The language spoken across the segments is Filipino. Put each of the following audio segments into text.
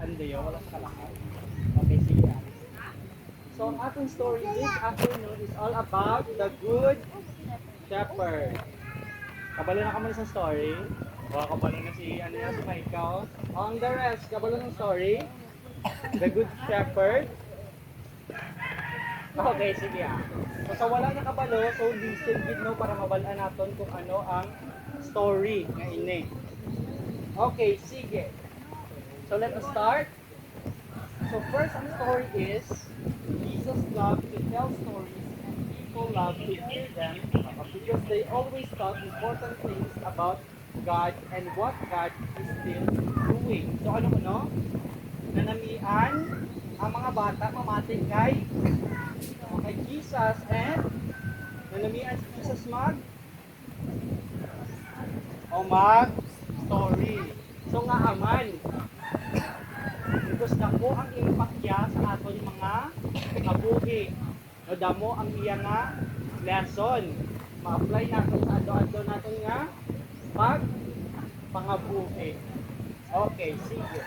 Andeyo, wala sa kalakal. Okay, sige. So, ang ating story this afternoon is all about the Good Shepherd. Kabalo na kamo sa story. O, kabalo na si Michael. On the rest, kabalo ng story. The Good Shepherd. Okay, sige So, sa wala na kabalo, so listen gid no para mabalaan naton kung ano ang story nga ini. Okay, sige. So, let us start. So, first ang story is, Jesus loved to tell stories and people love to hear them because they always taught important things about God and what God is still doing. So, ano? Nanamian ang mga bata mamating kay Jesus and nanamian si Jesus mag story. So nga aman, because dako ang impakya sa aton mga kabuhi. No, damo ang iya nga lesson. Ma-apply natin sa ado-ado natin nga pangabuhi. Okay, sige.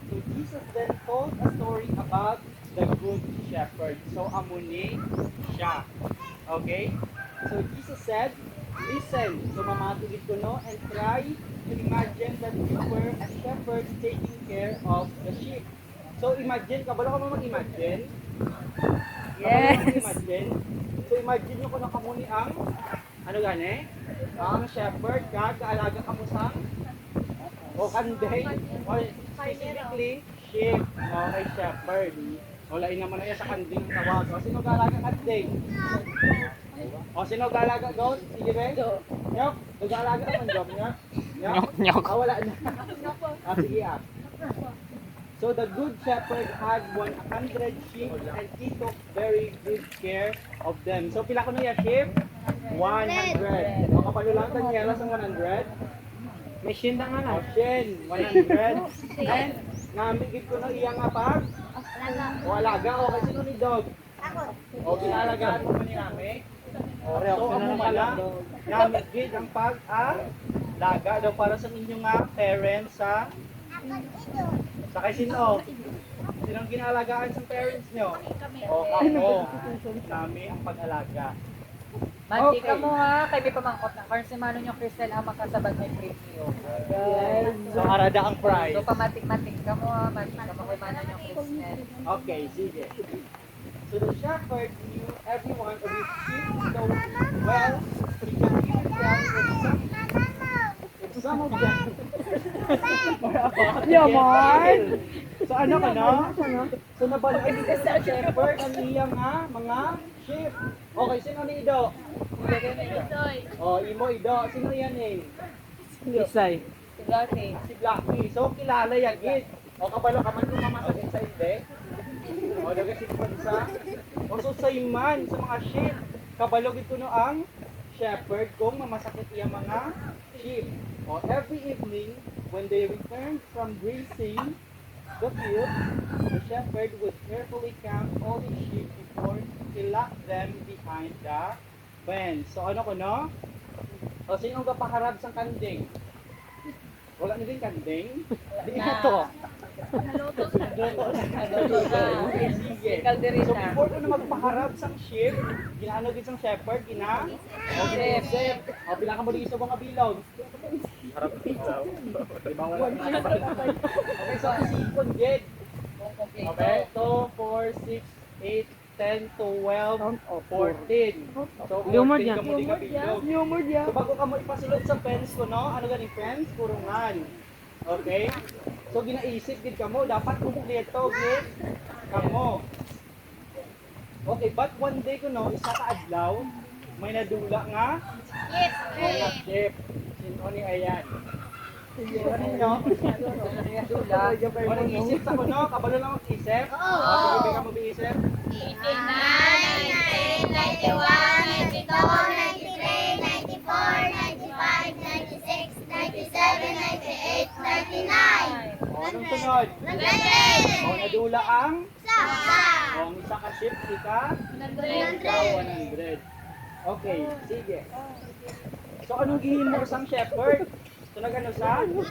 So Jesus then told a story about the Good Shepherd. So amuni siya. Okay? So Jesus said, listen, so mamatugid ko no, and try to imagine that you were a shepherd taking care of the sheep. So imagine, kabalo ka mo mag-imagine? Yes. Mag-imagine? So imagine nyo kung nakamuni ang, ano gani? Ang shepherd, kaalaga ka mo sa, o kanday, o specifically, sheep, okay, shepherd. Wala naman na sa kanding tawag. O sino kaalaga kanday? O sino galaga goat? Sige ba? Nyok. Galaga naman job niya. Nyok. Wala na. Sige So the good shepherd had 100 sheep and he took very good care of them. So pila ko na yung sheep? 100. O kapalo lang Daniela sa 100? May shin na nga na. O shin, 100. And namigit ko na iya nga pag? O alaga. O kasi sino ni dog? O pinalagaan mo pa ni Ame? So, amo pala, namigid ang pag-alaga daw para sa inyong nga parents sa kay sino? Sinong ginalagaan sa parents nyo? O ako, nami ang pag-alaga. Mati ka mo ha, kay may pamangkot na. Karn si Mano nyo Cristel ang makasabag may preview. So arada ang prize. So pamatik-matik ka mo ha, mati ka mo kay Mano nyo Cristel. Okay, sige. So the shepherd knew every one of his sheep so well, so he could even tell if some of them So ano ka no? So nabalay dito sa shepherd ang iyang nga mga sheep. Okay, sino ni Ido? Oh, imo Ido. Sino yan eh? Isay. Si Blackie. So kilala yan gid. O kabalo ka man kung mamasakit sa hindi. O nagasikpan sa. O so sayman sa mga sheep. Kabalo gid kuno ang shepherd kung mamasakit iya mga sheep. O every evening when they returned from grazing the field, the shepherd would carefully count all the sheep before he locked them behind the fence. So ano ko no? O sino ang kapaharap sa kanding? Wala na din kanding? Di ito. Sige. So before ko na magpaharap sa sheep, ginaano din sa shepherd, ginasip. O pila ka mo din isa mga bilog. Harap ikaw. Okay, so isipon gid. Okay, 2, 4, 6, 8, 10, 12, 14. So 14 ka mo din kabilog. So bago ka mo ipasulod sa fence ko, no? Ano ganing fence? Kurungan. Okay? So ginaisip gid kamo, dapat kumpleto gid kamo. Okay, but one day ko no, isa ka adlaw, may nadula nga sheep. Sino ni ayan? Sino ninyo? Dula. Walang isip sa ko no, kabalo lang mag-isip. Sige ka mo mag-isip. 89, 90, 91, 92, 93, 94, 95, 96, 97, 98, 99. Anong sunod? 100. Nadula ang? Isa. Ang isa ka sheep, ika? 100. 100. Okay, sige. So anong gihimo sang shepherd? So nagano sa? He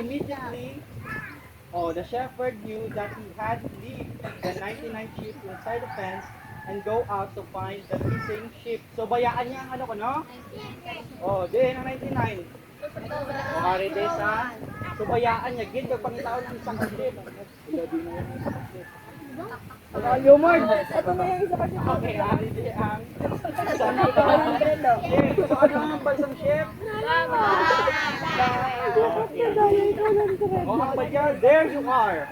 immediately, the shepherd knew that he had to leave the 99 sheep inside the fence and go out to find the missing sheep. So bayaan niya ang ano ko, no? Din ang 99. Ari de sa so bayaan niya gid kag pangitaon ang isang sheep. Ilabi na yung isang sheep. Yumard, ito na yung isa kasi. Okay, ari de ang So ano ang isang sheep? Oh, ang balya, there you are.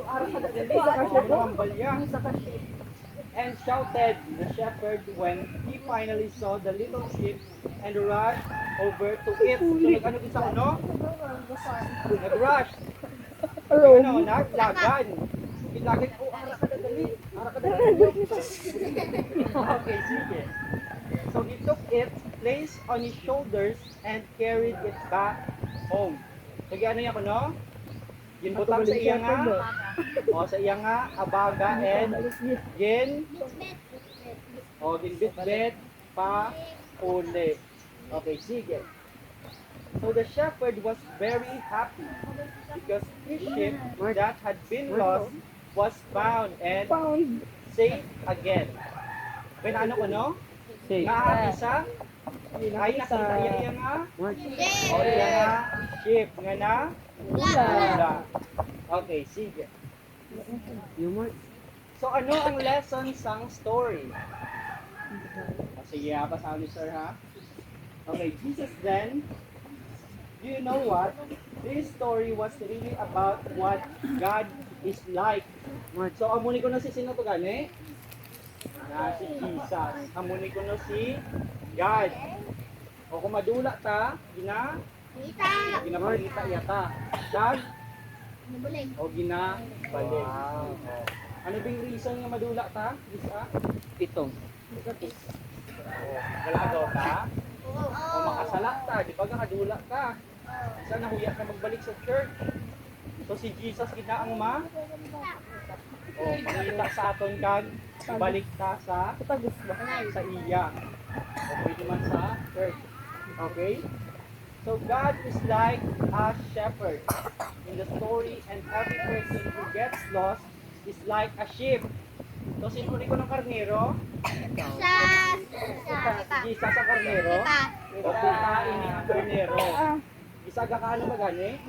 Ara ka dali sa balya. And shouted the shepherd when he finally saw the little sheep and rushed over to it. So nag-ano isa ko, no? Nag-rush. Naglagan. Naglagan. Ara ka dali. Ara ka dali. Okay, sige. So he took it, placed on his shoulders, and carried it back home. So ano yan ko, no? Ginbutang sa iya nga. Sa iya nga, abaga, and ginbitbit pa uli. Okay, sige. So the shepherd was very happy because his sheep that had been lost was found and safe again. Ano ko, no? Nga isa, ay nakita iya nga. Iya nga, sheep nga na. Wala. Okay, sige. So ano ang lesson sang story? Sige, pasahan ni sir, ha? Okay, Jesus then, do you know what? This story was really about what God is like. So amuni ko na si sino to gani? Si Jesus. Amuni ko na si God. O kung madula ta, ginapangita yata. God, o ginabalik. Ano bing reason nga madula ta? Isa? Itong. Galado ka? O makasala ta, di ba kadula ka? Isa nahuya na magbalik sa church. So si Jesus gina ang makita sa aton kag balik ta sa iya. O pwede man sa church. Okay? So God is like a shepherd in the story, and every person who gets lost is like a sheep. So sinuri ko ng karnero? Isa sa karnero? O kita ini ang karnero. Isa ka ano ba gani?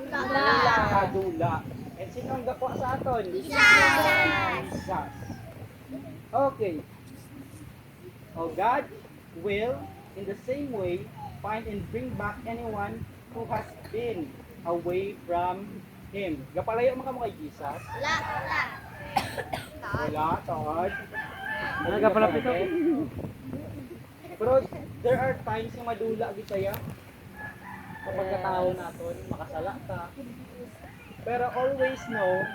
Dula. And sino ang gapo sa aton? Jesus. Okay. God will in the same way find and bring back anyone who has been away from Him. Gapalayo man kamo kay Jesus? Wala, tawad. Nagapalapit ako. Pero there are times na madula bisaya. Kapag katao naton, makasala ka. Pero always know,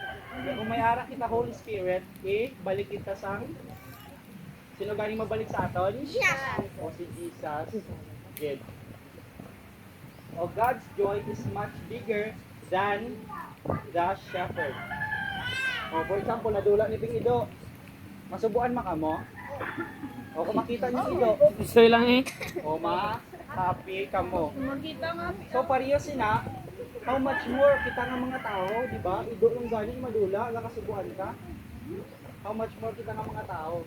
na kung may ara kita Holy Spirit, balik kita sang sino galing mabalik sa aton? O si Jesus. Good. God's joy is much bigger than the shepherd. For example, nadula ni Ping Ido. Masubuan man kamo? O kung makita niyo si Ido. Gusto lang eh. O ma-happy kamo. So pareho sina, how much more kita nga mga tao, di ba? Ido yung galing madula, nakasubuan ka. How much more kita nga mga tao.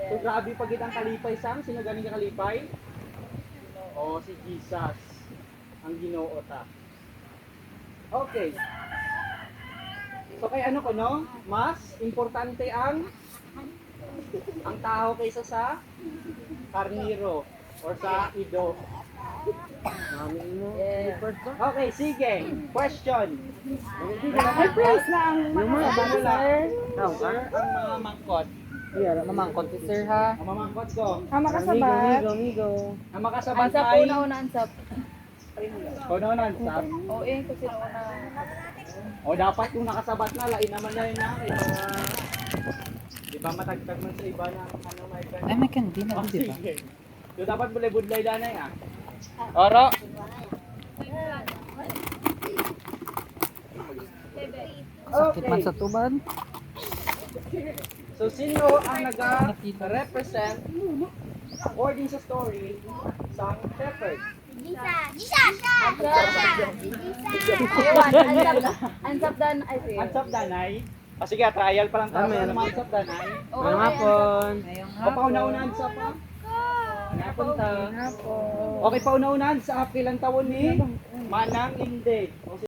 So grabe pag itang kalipay sang, sino galing ka kalipay? O si Jesus ang Ginoo ta. Okay. So kay ano ko, no? Mas importante ang tao kaysa sa karniro or sa ido. Okay, sige. Question. Ay, praise na ang Sir, ang mga mangkot. Mamangkot si sir ha. Ang mamangkot ko. makasabat. Ang makasabat Sa ay... una-unaan sa Kuno-unan, sab. kasi una. O dapat kung nakasabat na, lain naman na yun na. Di ba matagtag man sa iba na ano may ganyan? Ay, may candy na, di ba? Sige. So dapat bulay-budlay danay ah. Oro. Sakit man sa tuban. So sino ang nag-represent according sa story isang shepherd? Ansap dan, ay sige. Ansap danay. Sige, trial pa lang tayo. Ano naman ansap danay? Ngayong hapon. O pauna-unahan sa pa? Napunta. Okay, pauna-unahan sa apilang tawon ni Manang Inde. O